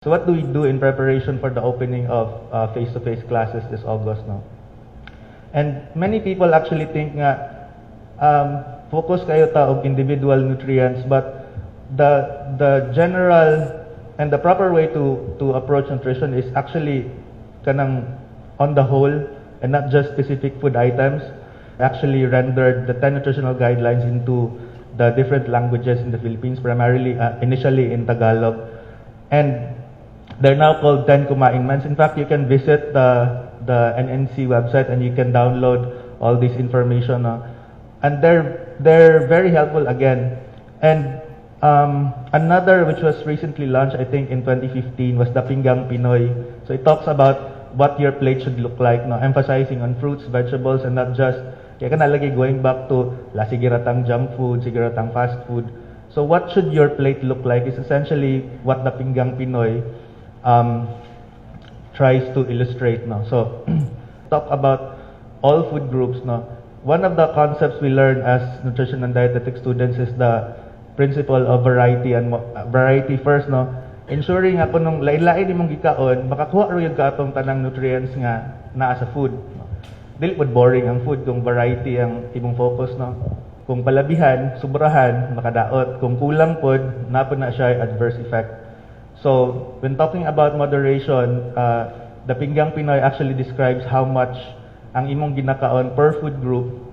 So what do we do in preparation for the opening of face-to-face classes this August, no? And many people actually think nga focus kayo ta og individual nutrients, but the general and the proper way to approach nutrition is actually kanang on the whole and not just specific food items. Actually rendered the 10 nutritional guidelines into the different languages in the Philippines, primarily initially in Tagalog, and they're now called 10 Kumain-mans. In fact, you can visit the NNC website and you can download all this information, and they're very helpful again. And another which was recently launched, I think in 2015, was the Pinggang Pinoy. So it talks about what your plate should look like, no, emphasizing on fruits, vegetables, and not just kaya ka nalagi going back to la sigiratang junk food, sigiratang fast food. So what should your plate look like is essentially what the Pinggang Pinoy tries to illustrate, no. So talk about all food groups, no. One of the concepts we learn as nutrition and dietetic students is the principle of variety and variety first, no. Ensuring nga kung nung lain-lain imong gikaon, makakuha ro yung katong tanang nutrients nga naa sa food. No? Dili pod boring ang food kung variety ang imong focus, no. Kung palabihan, sobrahan, makadaot. Kung kulang pod, napod na siya adverse effect. So, when talking about moderation, the Pinggang Pinoy actually describes how much ang imong ginakaon per food group